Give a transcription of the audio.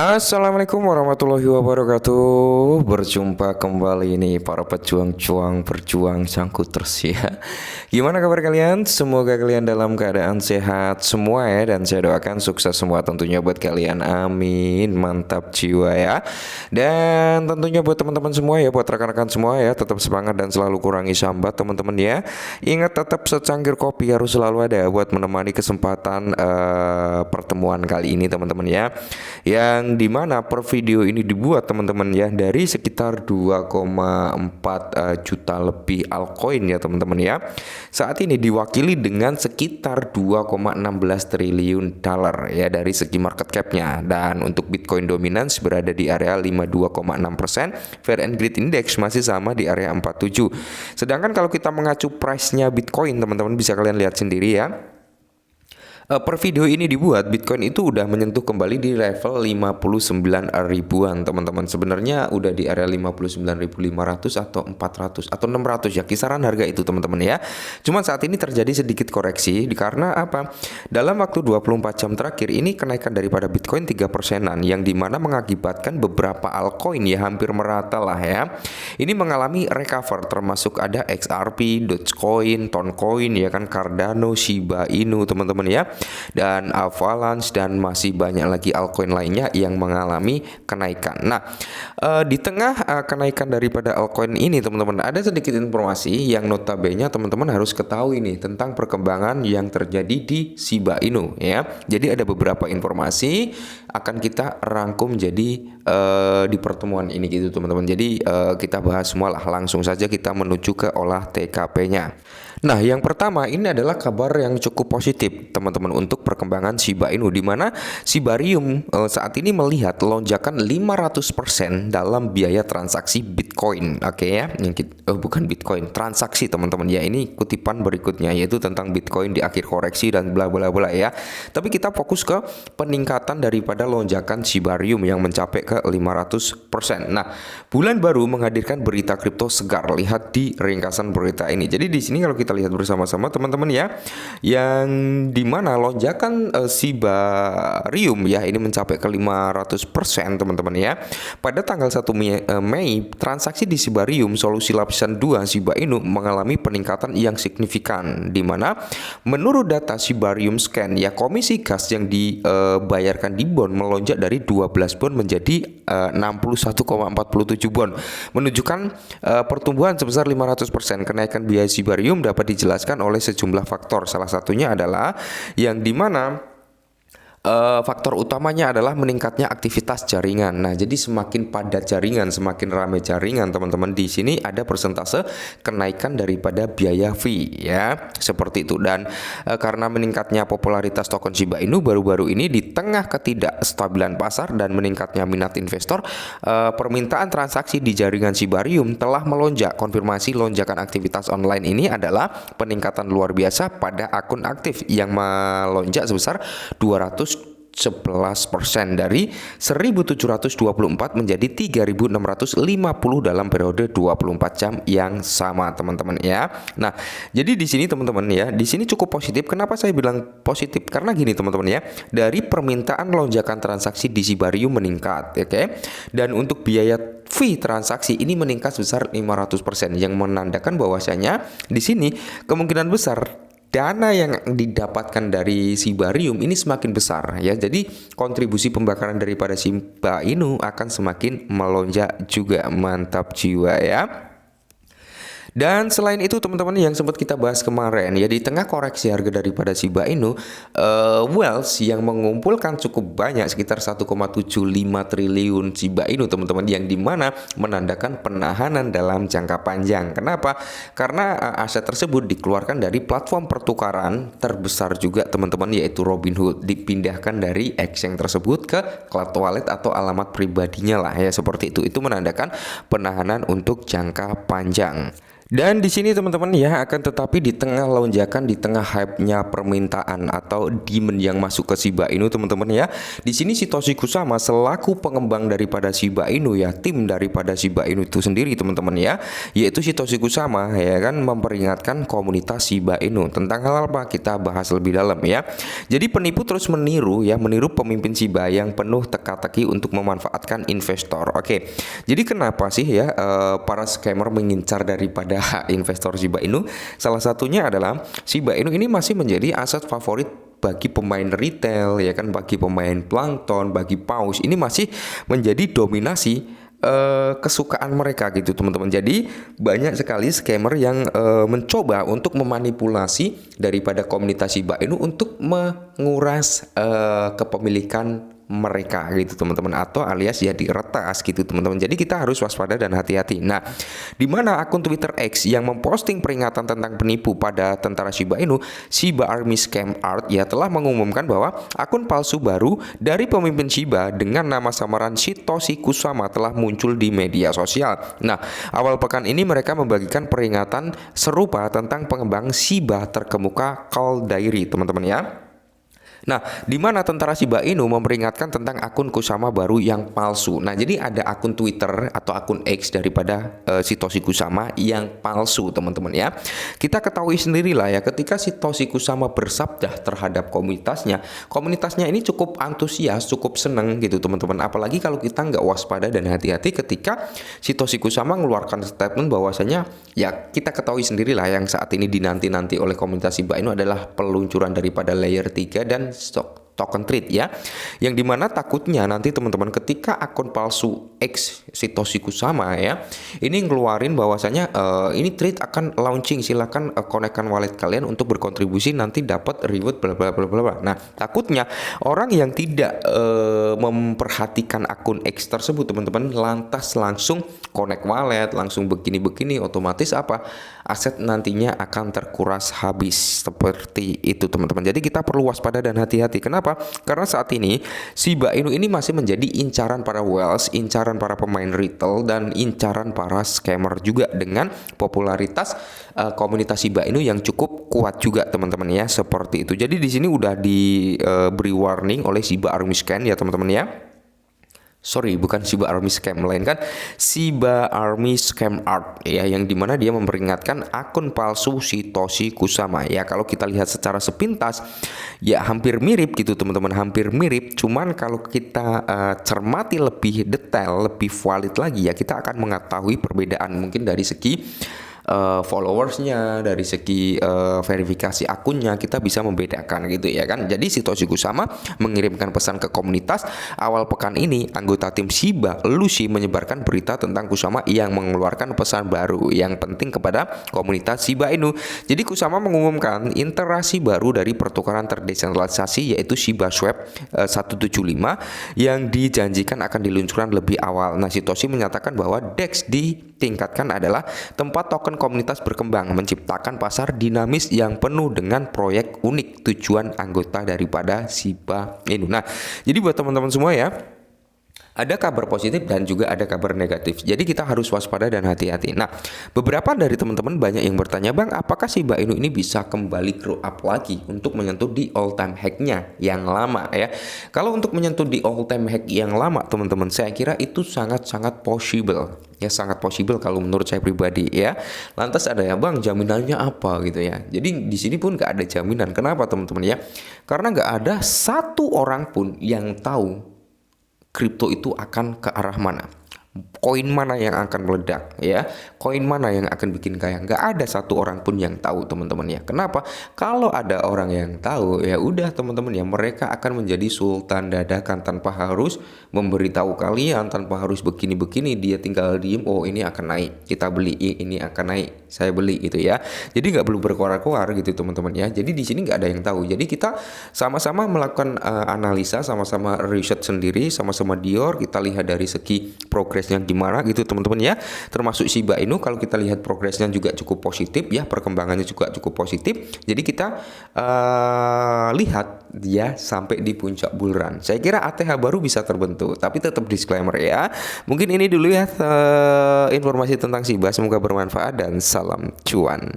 Assalamualaikum warahmatullahi wabarakatuh. Berjumpa kembali nih para pejuang cuang berjuang sangkuters ya. Gimana kabar kalian? Semoga kalian dalam keadaan sehat semua ya. Dan saya doakan sukses semua tentunya buat kalian. Amin. Mantap jiwa ya. Dan tentunya buat teman-teman semua ya, buat rekan-rekan semua ya, tetap semangat dan selalu kurangi sambat teman-teman ya. Ingat, tetap secangkir kopi harus selalu ada buat menemani kesempatan pertemuan kali ini teman-teman ya. Yang dimana per video ini dibuat teman-teman ya dari sekitar 2,4 juta lebih altcoin ya teman-teman ya. Saat ini diwakili dengan sekitar 2,16 triliun dolar ya dari segi market capnya, dan untuk Bitcoin dominance berada di area 52,6%, Fair and Greed Index masih sama di area 47. Sedangkan kalau kita mengacu price-nya Bitcoin teman-teman bisa kalian lihat sendiri ya. Per video ini dibuat, Bitcoin itu udah menyentuh kembali di level 59 ribuan teman-teman. Sebenarnya udah di area 59.500 atau 400 atau 600 ya, kisaran harga itu teman-teman ya. Cuman saat ini terjadi sedikit koreksi karena apa? Dalam waktu 24 jam terakhir ini kenaikan daripada Bitcoin 3%-an, yang dimana mengakibatkan beberapa altcoin ya hampir merata lah ya. Ini mengalami recover, termasuk ada XRP, Dogecoin, Toncoin ya kan, Cardano, Shiba Inu teman-teman ya, dan Avalanche, dan masih banyak lagi altcoin lainnya yang mengalami kenaikan. Nah, di tengah kenaikan daripada altcoin ini teman-teman, ada sedikit informasi yang notabene teman-teman harus ketahui nih tentang perkembangan yang terjadi di Shiba Inu ya. Jadi ada beberapa informasi akan kita rangkum jadi di pertemuan ini gitu teman-teman. Jadi kita bahas semua lah, langsung saja kita menuju ke olah TKP-nya. Nah, yang pertama ini adalah kabar yang cukup positif teman-teman untuk perkembangan Shiba Inu, di mana Shibarium saat ini melihat lonjakan 500% dalam biaya transaksi Bitcoin. Oke ya, bukan Bitcoin, transaksi teman-teman ya. Ini kutipan berikutnya yaitu tentang Bitcoin di akhir koreksi dan bla bla bla ya. Tapi kita fokus ke peningkatan daripada lonjakan Shibarium yang mencapai ke 500%. Nah, bulan baru menghadirkan berita kripto segar. Lihat di ringkasan berita ini. Jadi di sini kalau kita lihat bersama-sama teman-teman ya, yang dimana lonjakan Shibarium ya ini mencapai ke 500% teman-teman ya. Pada tanggal 1 Mei, transaksi di Shibarium solusi lapisan 2 Shiba Inu mengalami peningkatan yang signifikan, dimana menurut data Shibarium Scan ya, komisi gas yang dibayarkan di bond melonjak dari 12 bond menjadi 61,47 bond, menunjukkan pertumbuhan sebesar 500%. Kenaikan biaya Shibarium dapat dijelaskan oleh sejumlah faktor. Salah satunya adalah yang dimana faktor utamanya adalah meningkatnya aktivitas jaringan. Nah, jadi semakin padat jaringan, semakin ramai jaringan, teman-teman. Di sini ada persentase kenaikan daripada biaya fee ya, seperti itu. Dan karena meningkatnya popularitas token Shiba Inu baru-baru ini di tengah ketidakstabilan pasar dan meningkatnya minat investor, permintaan transaksi di jaringan Shibarium telah melonjak. Konfirmasi lonjakan aktivitas online ini adalah peningkatan luar biasa pada akun aktif yang melonjak sebesar 211% dari 1.724 menjadi 3.650 dalam periode 24 jam yang sama teman-teman ya. Nah, jadi di sini teman-teman ya, di sini cukup positif. Kenapa saya bilang positif? Karena gini teman-teman ya, dari permintaan lonjakan transaksi di Shibarium meningkat, oke? Dan untuk biaya fee transaksi ini meningkat sebesar 500%, yang menandakan bahwasanya di sini kemungkinan besar dana yang didapatkan dari Shibarium ini semakin besar ya. Jadi kontribusi pembakaran daripada Shiba Inu akan semakin melonjak juga. Mantap jiwa ya. Dan selain itu teman-teman, yang sempat kita bahas kemarin ya, di tengah koreksi harga daripada Shiba Inu, Wealth yang mengumpulkan cukup banyak sekitar 1,75 triliun Shiba Inu teman-teman, yang dimana menandakan penahanan dalam jangka panjang. Kenapa? Karena aset tersebut dikeluarkan dari platform pertukaran terbesar juga teman-teman, yaitu Robinhood, dipindahkan dari exchange tersebut ke cloud wallet atau alamat pribadinya lah ya, seperti itu. Itu menandakan penahanan untuk jangka panjang. Dan di sini teman-teman ya, akan tetapi di tengah lonjakan, di tengah hype-nya permintaan atau demand yang masuk ke Shiba Inu teman-teman ya. Di sini Satoshi Kusama selaku pengembang daripada Shiba Inu ya, tim daripada Shiba Inu itu sendiri teman-teman ya, yaitu Satoshi Kusama ya kan, memperingatkan komunitas Shiba Inu tentang hal apa, kita bahas lebih dalam ya. Jadi penipu terus meniru ya, meniru pemimpin Shiba yang penuh teka-teki untuk memanfaatkan investor. Oke. Jadi kenapa sih ya para scammer mengincar daripada investor Shiba Inu? Salah satunya adalah Shiba Inu ini masih menjadi aset favorit bagi pemain retail ya kan, bagi pemain plankton, bagi paus. Ini masih menjadi dominasi kesukaan mereka gitu teman-teman. Jadi banyak sekali scammer yang mencoba untuk memanipulasi daripada komunitas Shiba Inu untuk menguras kepemilikan mereka gitu teman-teman, atau alias ya diretas gitu teman-teman. Jadi kita harus waspada dan hati-hati. Nah, di mana akun Twitter X yang memposting peringatan tentang penipu pada tentara Shiba Inu, Shiba Army Scam Art ya telah mengumumkan bahwa akun palsu baru dari pemimpin Shiba dengan nama samaran Satoshi Kusama telah muncul di media sosial. Nah, awal pekan ini mereka membagikan peringatan serupa tentang pengembang Shiba terkemuka Call Diary teman-teman ya. Nah, di mana tentara Shiba Inu memperingatkan tentang akun Kusama baru yang palsu. Nah, jadi ada akun Twitter atau akun X daripada Satoshi Kusama yang palsu, teman-teman ya. Kita ketahui sendirilah ya, ketika Satoshi Kusama bersabda terhadap komunitasnya, komunitasnya ini cukup antusias, cukup seneng gitu, teman-teman. Apalagi kalau kita nggak waspada dan hati-hati ketika Satoshi Kusama mengeluarkan statement bahwasanya ya kita ketahui sendirilah yang saat ini dinanti-nanti oleh komunitas Shiba Inu adalah peluncuran daripada layer 3 dan token trade ya, yang dimana takutnya nanti teman-teman ketika akun palsu X Satoshi Kusama ya ini ngeluarin bahwasanya ini trade akan launching, silakan konekkan wallet kalian untuk berkontribusi, nanti dapat reward bla bla bla bla. Nah, takutnya orang yang tidak memperhatikan akun X tersebut teman-teman lantas langsung connect wallet, langsung begini-begini, otomatis apa, aset nantinya akan terkuras habis seperti itu teman-teman. Jadi kita perlu waspada dan hati-hati. Kenapa? Karena saat ini Shiba Inu ini masih menjadi incaran para whales, incaran para pemain retail, dan incaran para scammer juga dengan popularitas komunitas Shiba Inu yang cukup kuat juga teman-teman ya, seperti itu. Jadi di sini udah diberi warning oleh Shiba Army Scan ya teman-teman ya. Sorry, bukan Shiba Army Scam, melainkan Shiba Army Scam Art ya, yang dimana dia memperingatkan akun palsu Satoshi Kusama ya. Kalau kita lihat secara sepintas ya hampir mirip gitu teman-teman, hampir mirip. Cuman kalau kita cermati lebih detail, lebih valid lagi ya, kita akan mengetahui perbedaan mungkin dari segi followersnya, dari segi verifikasi akunnya, kita bisa membedakan gitu ya kan. Jadi Satoshi Kusama mengirimkan pesan ke komunitas. Awal pekan ini anggota tim Shiba, Lucy, menyebarkan berita tentang Kusama yang mengeluarkan pesan baru yang penting kepada komunitas Shiba Inu. Jadi Kusama mengumumkan interaksi baru dari pertukaran terdesentralisasi yaitu Shiba Swap 175 yang dijanjikan akan diluncurkan lebih awal. Nah, Satoshi menyatakan bahwa DEX ditingkatkan adalah tempat token komunitas berkembang, menciptakan pasar dinamis yang penuh dengan proyek unik tujuan anggota daripada Shiba Inu. Nah, jadi buat teman-teman semua ya, ada kabar positif dan juga ada kabar negatif. Jadi kita harus waspada dan hati-hati. Nah, beberapa dari teman-teman banyak yang bertanya, Bang, apakah Shiba Inu ini bisa kembali grow up lagi untuk menyentuh di all time high-nya yang lama ya? Kalau untuk menyentuh di all time high yang lama, teman-teman, saya kira itu sangat-sangat possible. Ya, sangat possible kalau menurut saya pribadi ya. Lantas ada ya, Bang, jaminannya apa gitu ya? Jadi di sini pun nggak ada jaminan. Kenapa teman-teman ya? Karena nggak ada satu orang pun yang tahu kripto itu akan ke arah mana, koin mana yang akan meledak ya, koin mana yang akan bikin kaya. Nggak ada satu orang pun yang tahu teman-teman ya. Kenapa? Kalau ada orang yang tahu ya udah teman-teman ya, mereka akan menjadi sultan dadakan tanpa harus memberitahu kalian, tanpa harus begini-begini. Dia tinggal diem, oh ini akan naik, kita beli, ini akan naik, saya beli gitu ya. Jadi nggak perlu berkoar-koar gitu teman-teman ya. Jadi di sini nggak ada yang tahu. Jadi kita sama-sama melakukan analisa, sama-sama riset sendiri, sama-sama Dior, kita lihat dari segi progres progresnya gimana gitu teman-teman ya. Termasuk Shiba Inu kalau kita lihat progresnya juga cukup positif ya, perkembangannya juga cukup positif. Jadi kita lihat dia sampai di puncak bull run. Saya kira ATH baru bisa terbentuk, tapi tetap disclaimer ya. Mungkin ini dulu ya informasi tentang Shiba, semoga bermanfaat dan salam cuan.